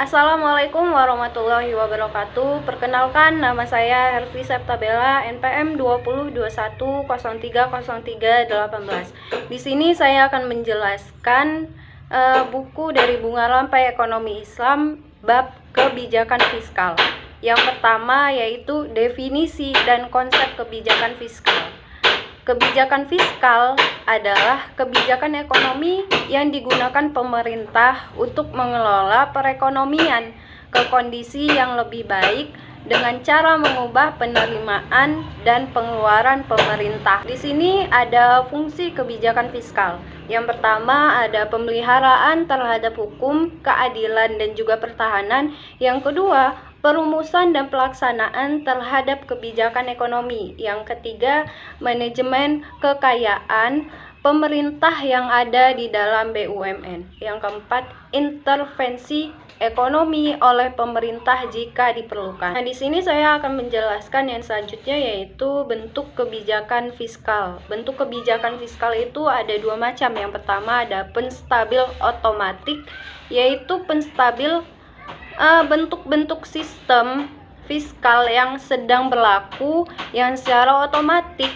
Assalamualaikum warahmatullahi wabarakatuh. Perkenalkan, nama saya Hervi Septabella, NPM 2021030318. Di sini saya akan menjelaskan buku dari Bunga Rampai Ekonomi Islam bab kebijakan fiskal. Yang pertama yaitu definisi dan konsep kebijakan fiskal. Kebijakan fiskal adalah kebijakan ekonomi yang digunakan pemerintah untuk mengelola perekonomian ke kondisi yang lebih baik dengan cara mengubah penerimaan dan pengeluaran pemerintah. Di sini ada fungsi kebijakan fiskal. Yang pertama ada pemeliharaan terhadap hukum, keadilan, dan juga pertahanan. Yang kedua, perumusan dan pelaksanaan terhadap kebijakan ekonomi. Yang ketiga, manajemen kekayaan pemerintah yang ada di dalam BUMN. Yang keempat, intervensi ekonomi oleh pemerintah jika diperlukan. Nah, di sini saya akan menjelaskan yang selanjutnya yaitu bentuk kebijakan fiskal. Bentuk kebijakan fiskal itu ada dua macam. Yang pertama ada penstabil otomatik, yaitu penstabil bentuk-bentuk sistem fiskal yang sedang berlaku yang secara otomatis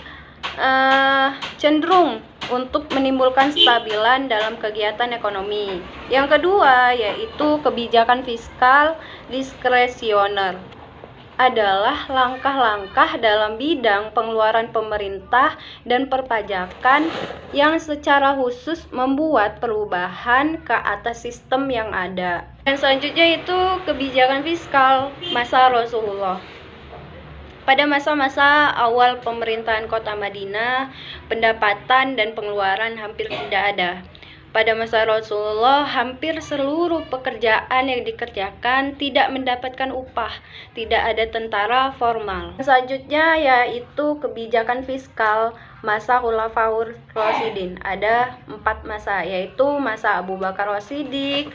cenderung untuk menimbulkan stabilan dalam kegiatan ekonomi. Yang kedua yaitu kebijakan fiskal diskresioner, adalah langkah-langkah dalam bidang pengeluaran pemerintah dan perpajakan yang secara khusus membuat perubahan ke atas sistem yang ada. Dan selanjutnya itu kebijakan fiskal masa Rasulullah. Pada masa-masa awal pemerintahan Kota Madinah, pendapatan dan pengeluaran hampir tidak ada. Pada masa Rasulullah, hampir seluruh pekerjaan yang dikerjakan tidak mendapatkan upah, tidak ada tentara formal. Selanjutnya yaitu kebijakan fiskal masa Khulafaur Rasyidin. Ada 4 masa, yaitu masa Abu Bakar As-Siddiq,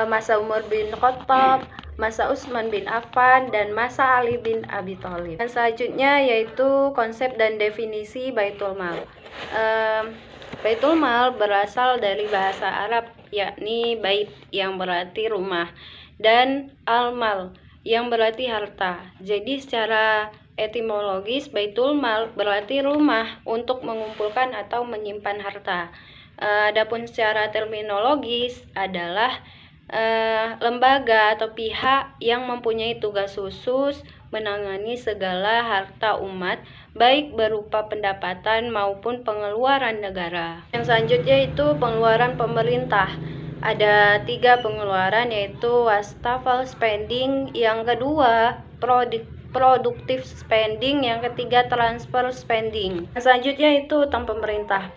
masa Umar bin Khattab, masa Utsman bin Affan, dan masa Ali bin Abi Thalib. Dan selanjutnya yaitu konsep dan definisi Baitul Mal. Baitul Mal berasal dari bahasa Arab, yakni bait yang berarti rumah dan al-mal yang berarti harta. Jadi secara etimologis Baitul Mal berarti rumah untuk mengumpulkan atau menyimpan harta. Adapun secara terminologis adalah lembaga atau pihak yang mempunyai tugas khusus menangani segala harta umat, baik berupa pendapatan maupun pengeluaran negara. Yang selanjutnya itu pengeluaran pemerintah. Ada 3 pengeluaran, yaitu wastafel spending, yang kedua produktif spending, yang ketiga transfer spending. Yang selanjutnya itu utang pemerintah.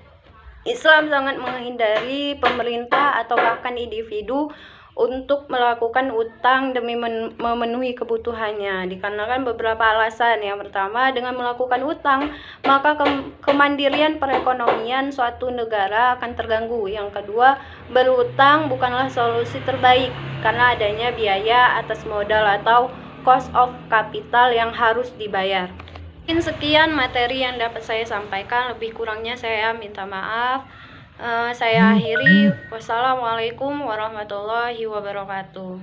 Islam sangat menghindari pemerintah atau bahkan individu untuk melakukan utang demi memenuhi kebutuhannya, dikarenakan beberapa alasan. Yang pertama, dengan melakukan utang maka kemandirian perekonomian suatu negara akan terganggu. Yang kedua, berutang bukanlah solusi terbaik karena adanya biaya atas modal atau cost of capital yang harus dibayar. Mungkin sekian materi yang dapat saya sampaikan, lebih kurangnya saya minta maaf. Saya akhiri. Wassalamualaikum warahmatullahi wabarakatuh.